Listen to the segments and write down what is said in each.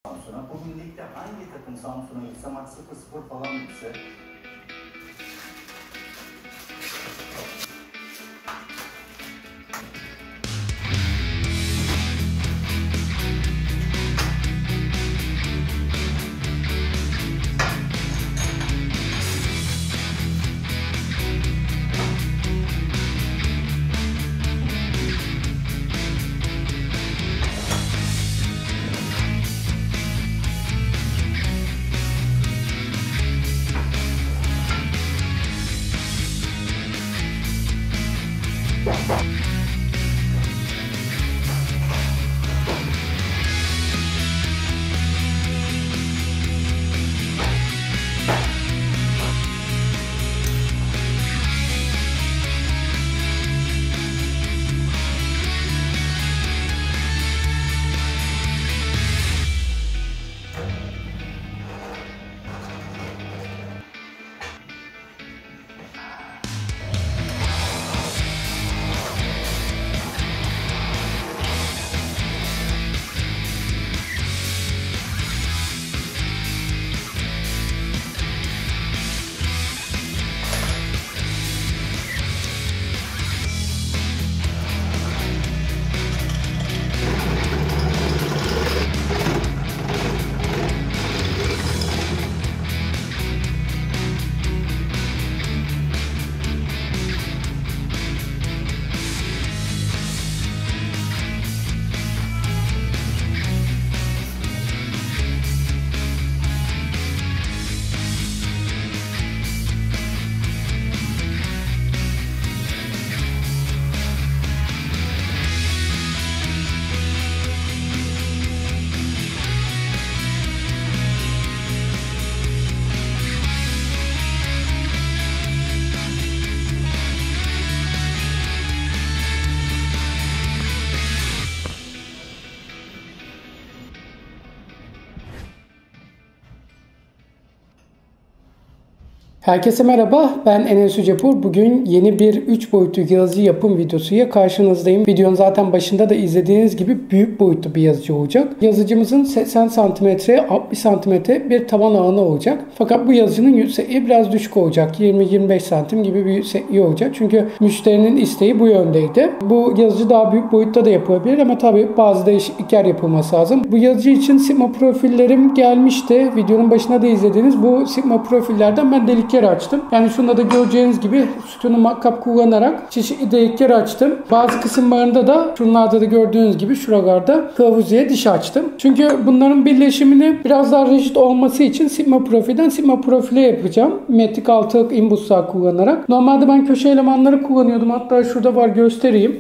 Samsun'a. Bugün ligde hangi takım Samsun'a gitse maç 0-0 falan gitse Herkese merhaba, ben Enes Yücepur. Bugün yeni bir 3 boyutlu yazıcı yapım videosuyla karşınızdayım. Videonun zaten başında da izlediğiniz gibi büyük boyutlu bir yazıcı olacak. Yazıcımızın 80 cm, 60 cm bir taban alanı olacak. Fakat bu yazıcının yüksekliği biraz düşük olacak. 20-25 cm gibi bir yüksekliği olacak. Çünkü müşterinin isteği bu yöndeydi. Bu yazıcı daha büyük boyutta da yapılabilir ama tabii bazı değişiklikler yapılması lazım. Bu yazıcı için Sigma profillerim gelmişti. Videonun başında da izlediğiniz bu Sigma profillerden ben delikler açtım. Yani şunda da göreceğiniz gibi sütunu matkap kullanarak çeşitli delikler açtım. Bazı kısımlarında da şunlarda da gördüğünüz gibi şuralarda kılavuzuya diş açtım. Çünkü bunların birleşimini biraz daha rigid olması için Sigma profilden Sigma profile yapacağım. Metrik altılık imbuslar kullanarak. Normalde ben köşe elemanları kullanıyordum. Hatta şurada var, göstereyim.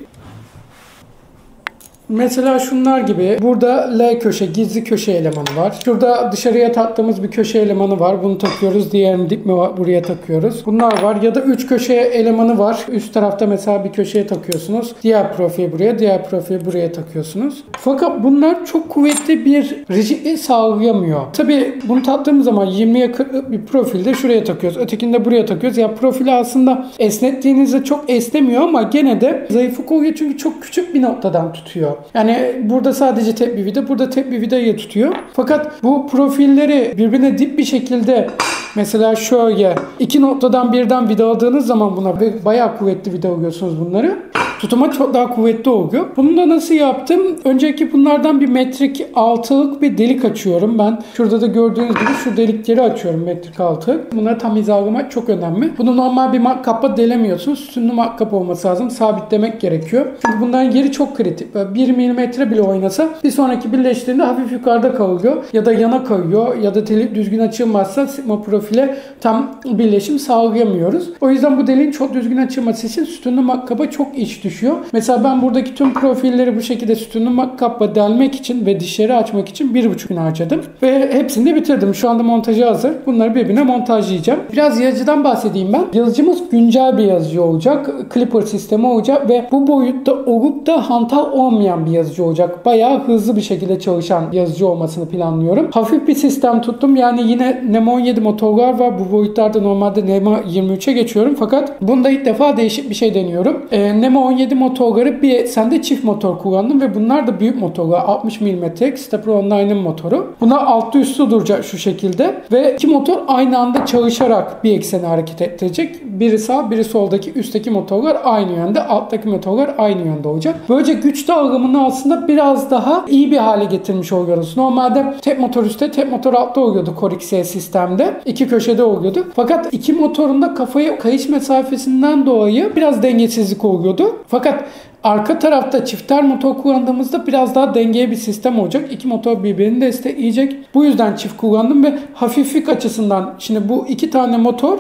Mesela şunlar gibi. Burada L köşe, gizli köşe elemanı var. Şurada dışarıya taktığımız bir köşe elemanı var. Bunu takıyoruz. Diğerini dip mi var? Buraya takıyoruz. Bunlar var. Ya da 3 köşe elemanı var. Üst tarafta mesela bir köşeye takıyorsunuz. Diğer profili buraya, diğer profili buraya takıyorsunuz. Fakat bunlar çok kuvvetli bir rigidlik sağlayamıyor. Tabii bunu taktığımız zaman 20'ye 40'lık bir profilde şuraya takıyoruz. Ötekini de buraya takıyoruz. Ya profili aslında esnettiğinizde çok esnemiyor ama gene de zayıflık oluyor çünkü çok küçük bir noktadan tutuyor. Yani burada sadece tek bir vida, burada tek bir vidayı tutuyor. Fakat bu profilleri birbirine dip bir şekilde mesela şöyle iki noktadan birden vidaladığınız zaman buna bayağı kuvvetli vidalıyorsunuz bunları. Tutuma çok daha kuvvetli oluyor. Bunu da nasıl yaptım? Önceki bunlardan bir metrik altılık bir delik açıyorum ben. Şurada da gördüğünüz gibi şu delikleri açıyorum, metrik altılık. Bunları tam hizalamak çok önemli. Bunu normal bir matkapla delemiyorsunuz. Sütunlu matkap olması lazım. Sabitlemek gerekiyor. Çünkü bunların yeri çok kritik. Böyle 1 milimetre bile oynasa bir sonraki birleştiğinde hafif yukarıda kalıyor. Ya da yana kayıyor. Ya da delik düzgün açılmazsa Sigma profile tam birleşim sağlayamıyoruz. O yüzden bu deliğin çok düzgün açılması için sütunlu matkaba çok iş düşüyor. Mesela ben buradaki tüm profilleri bu şekilde sütunlu matkapla delmek için ve dişleri açmak için 1,5 gün harcadım. Ve hepsini de bitirdim. Şu anda montajı hazır. Bunları birbirine montajlayacağım. Biraz yazıcıdan bahsedeyim ben. Yazıcımız güncel bir yazıcı olacak. Clipper sistemi olacak ve bu boyutta olup da hantal olmayan bir yazıcı olacak. Bayağı hızlı bir şekilde çalışan yazıcı olmasını planlıyorum. Hafif bir sistem tuttum. Yani yine NEMA 17 motorlar var. Bu boyutlarda normalde NEMA 23'e geçiyorum. Fakat bunda ilk defa değişik bir şey deniyorum. NEMA 17 motorları bir eksende çift motor kullandım ve bunlar da büyük motorlar. 60 mm Stepper Online'ın motoru. Bunlar altlı üstü duracak şu şekilde ve iki motor aynı anda çalışarak bir ekseni hareket ettirecek. Biri sağ, biri soldaki üstteki motorlar aynı yönde, alttaki motorlar aynı yönde olacak. Böylece güç dağılımını aslında biraz daha iyi bir hale getirmiş oluyoruz. Normalde tek motor üstte, tek motor altta oluyordu Core XE sistemde. İki köşede oluyordu. Fakat iki motorun da kafaya kayış mesafesinden dolayı biraz dengesizlik oluyordu. Fakat arka tarafta çifter motor kullandığımızda biraz daha dengeli bir sistem olacak. İki motor birbirini destekleyecek. Bu yüzden çift kullandım ve hafiflik açısından şimdi bu iki tane motor,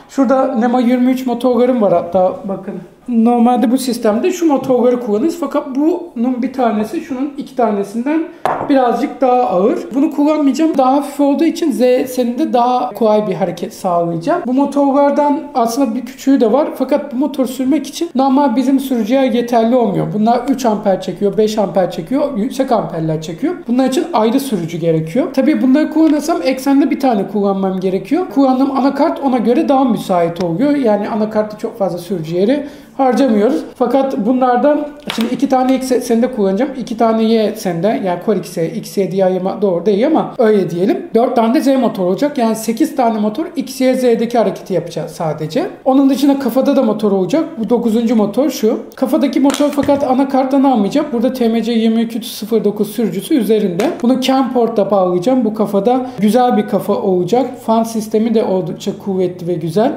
şurada NEMA 23 motorlarım var hatta bakın. Normalde bu sistemde şu motorları kullanırız fakat bunun bir tanesi şunun iki tanesinden birazcık daha ağır. Bunu kullanmayacağım. Daha hafif olduğu için Z ekseninde daha kolay bir hareket sağlayacağım. Bu motorlardan aslında bir küçüğü de var fakat bu motor sürmek için normal bizim sürücüye yeterli olmuyor. Bunlar 3 amper çekiyor, 5 amper çekiyor, yüksek amperler çekiyor. Bunlar için ayrı sürücü gerekiyor. Tabii bunları kullanırsam eksende bir tane kullanmam gerekiyor. Kullandığım anakart ona göre daha müsait oluyor. Yani anakartta çok fazla sürücü yeri harcamıyoruz. Fakat bunlardan şimdi 2 tane X ekseninde kullanacağım. 2 tane Y ekseninde yani Core XE, XE diye ayırmak doğru değil ama öyle diyelim. 4 tane de Z motor olacak. Yani 8 tane motor X, Y, Z'deki hareketi yapacağız sadece. Onun dışında kafada da motor olacak. Bu 9. motor şu. Kafadaki motor fakat anakarttan almayacak. Burada TMC 2209 sürücüsü üzerinde. Bunu CAN portla bağlayacağım. Bu kafada güzel bir kafa olacak. Fan sistemi de oldukça kuvvetli ve güzel.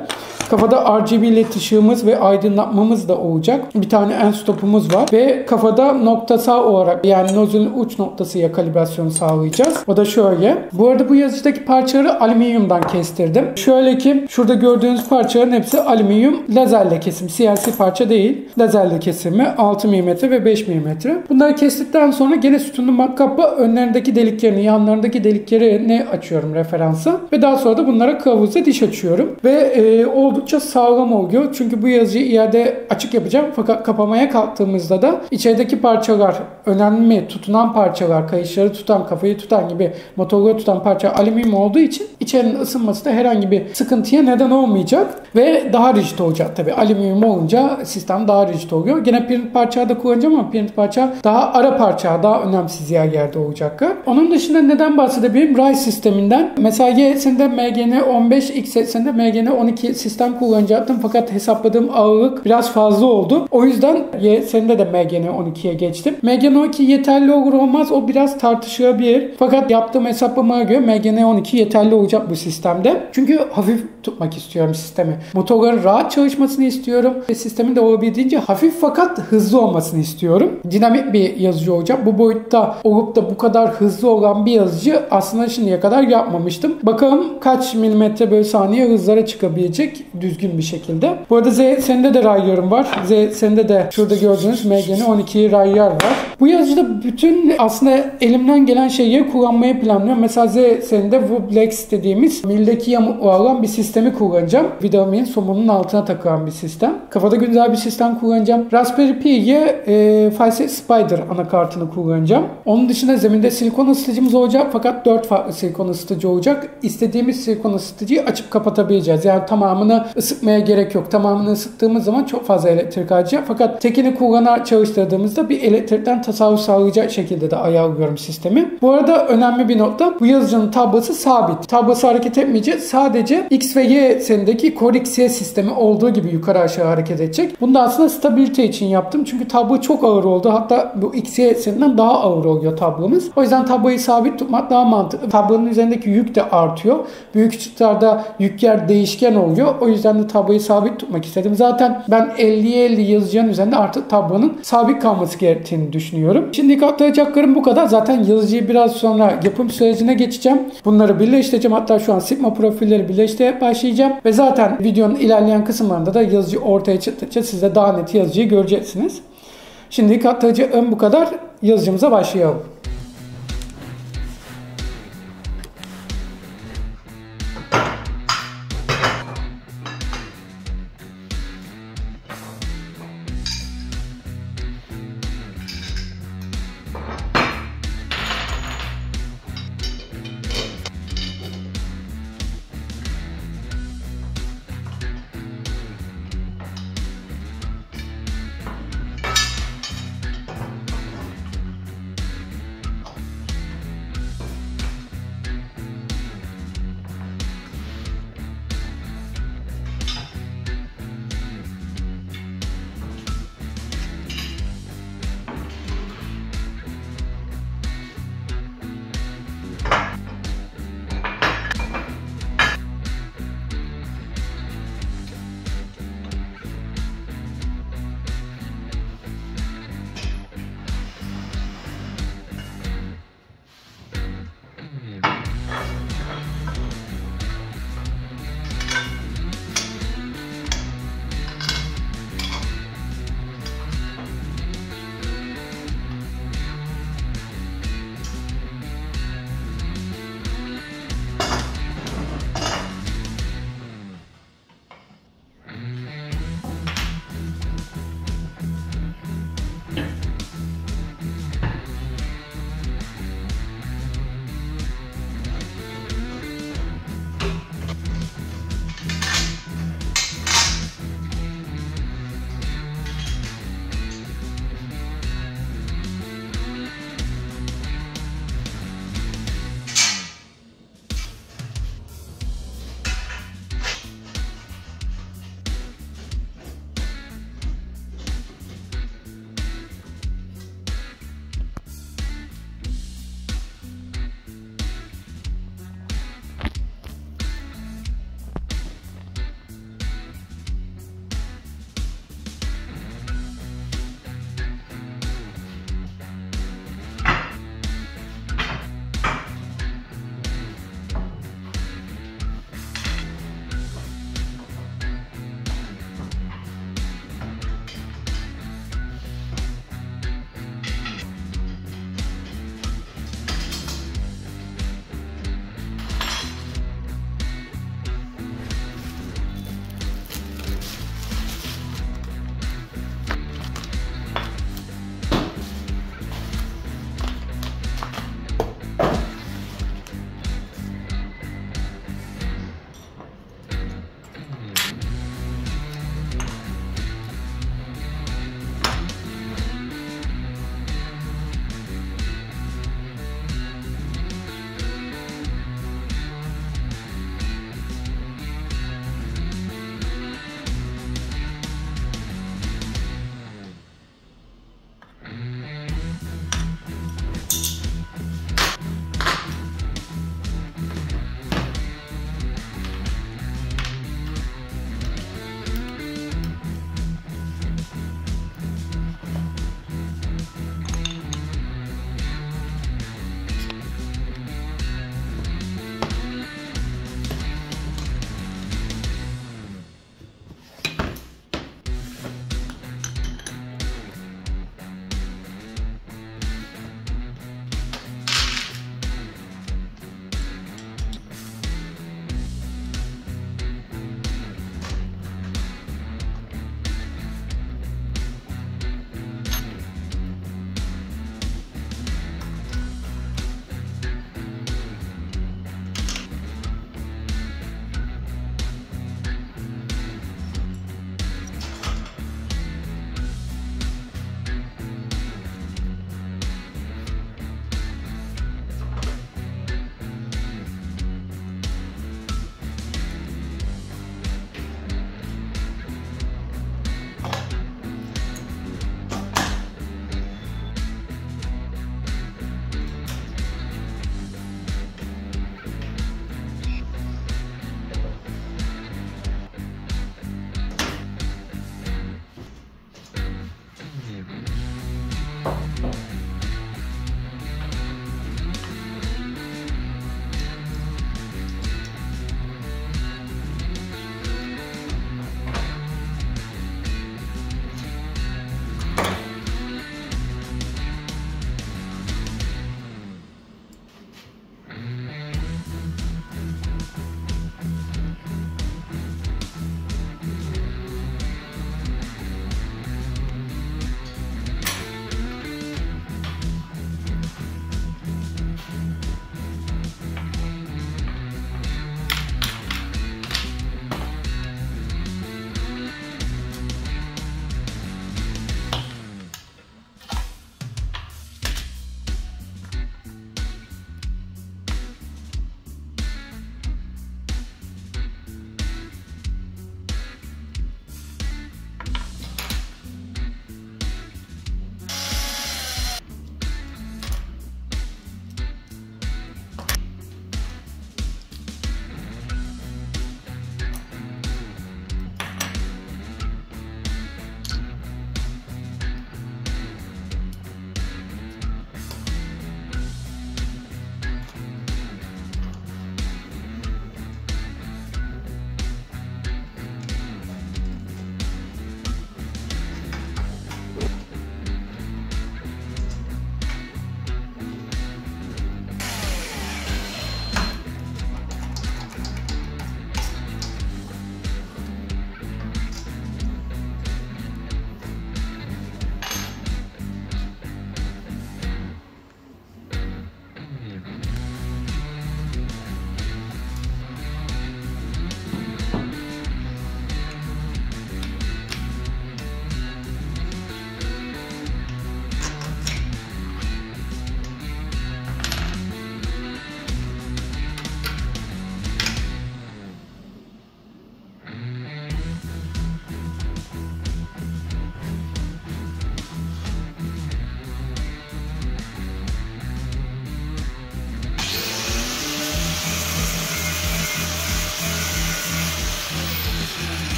Kafada RGB led ışığımız ve aydınlatmamız da olacak. Bir tane end stopumuz var ve kafada noktasal olarak yani nozulün uç noktasıya kalibrasyonu sağlayacağız. O da şöyle. Bu arada bu yazıcıdaki parçaları alüminyumdan kestirdim. Şöyle ki şurada gördüğünüz parçaların hepsi alüminyum lazerle kesim. CNC parça değil. Lazerle kesimi 6 mm ve 5 mm. Bunları kestikten sonra gene sütunlu matkapla önlerindeki deliklerini, yanlarındaki deliklerini açıyorum referansa. Ve daha sonra da bunlara kılavuzla diş açıyorum. Ve oldukça sağlam oluyor. Çünkü bu yazıcıyı ileride açık yapacağım. Fakat kapamaya kalktığımızda da içerideki parçalar, önemli tutunan parçalar, kayışları tutan, kafayı tutan gibi motorları tutan parça alüminyum olduğu için içerinin ısınması da herhangi bir sıkıntıya neden olmayacak. Ve daha rigid olacak tabii. Alüminyum olunca sistem daha rigid oluyor. Gene print parça da kullanacağım ama print parça daha ara parça, daha önemsiz yerde olacaklar. Onun dışında neden bahsedebilirim? RAI sisteminden. Mesela Y ekseninde MGN 15, X ekseninde MGN 12 sistem kullanacaktım fakat hesapladığım ağırlık biraz fazla oldu. O yüzden Y ekseninde de MGN 12'ye geçtim. MGN 12 yeterli olur olmaz o biraz tartışılabilir. Fakat yaptığım hesaplamaya göre MGN 12 yeterli olacak bu sistemde. Çünkü hafif tutmak istiyorum sistemi. Motorların rahat çalışmasını istiyorum ve sistemin de olabildiğince hafif fakat hızlı olmasını istiyorum. Dinamik bir yazıcı olacak. Bu boyutta olup da bu kadar hızlı olan bir yazıcı aslında şimdiye kadar yapmamıştım. Bakalım kaç milimetre bölü saniye hızlara çıkabilecek düzgün bir şekilde. Bu arada Z ekseninde de raylarım var. Z ekseninde de şurada gördüğünüz MGN 12 raylar var. Bu yazıcıda bütün aslında elimden gelen şeyi kullanmayı planlıyorum. Mesela Z ekseninde Woblex dediğimiz mildeki yamuklu olan bir sistemi kullanacağım. Vidal'in somunun altına takılan bir sistem. Kafada güzel bir sistem kullanacağım. Raspberry Pi'ye Facet Spider anakartını kullanacağım. Onun dışında zeminde silikon ısıtıcımız olacak fakat 4 farklı silikon ısıtıcı olacak. İstediğimiz silikon ısıtıcıyı açıp kapatabileceğiz. Yani tamamını ısıtmaya gerek yok. Tamamını ısıttığımız zaman çok fazla elektrik harcayacak. Fakat tekini kullanarak çalıştırdığımızda bir elektrikten tasarruf sağlayacak şekilde de ayarlıyorum sistemi. Bu arada önemli bir nokta. Bu yazıcının tablası sabit. Tablası hareket etmeyecek. Sadece X ve Y eksenindeki Core XE sistemi olduğu gibi yukarı aşağı hareket edecek. Bunu da aslında stabilite için yaptım. Çünkü tablo çok ağır oldu. Hatta bu XE ekseninden daha ağır oluyor tablomuz. O yüzden tabloyu sabit tutmak daha mantıklı. Tablonun üzerindeki yük de artıyor. Büyük çıtlarda yük yer değişken oluyor. O yüzden de tabloyu sabit tutmak istedim. Zaten ben 50'ye 50 yazacağın üzerinde artık tablonun sabit kalması gerektiğini düşünüyorum. Şimdi aktaracaklarım bu kadar. Zaten yazıcıyı biraz sonra yapım sürecine geçeceğim. Bunları birleştireceğim. Hatta şu an Sigma profilleri birleştirmeye başlayacağım. Ve zaten videonun ilerleyen kısımlarında da yazıcı ortaya çıktıkça siz de daha net yazıcıyı göreceksiniz. Şimdilik aktaracağım bu kadar. Yazıcımıza başlayalım.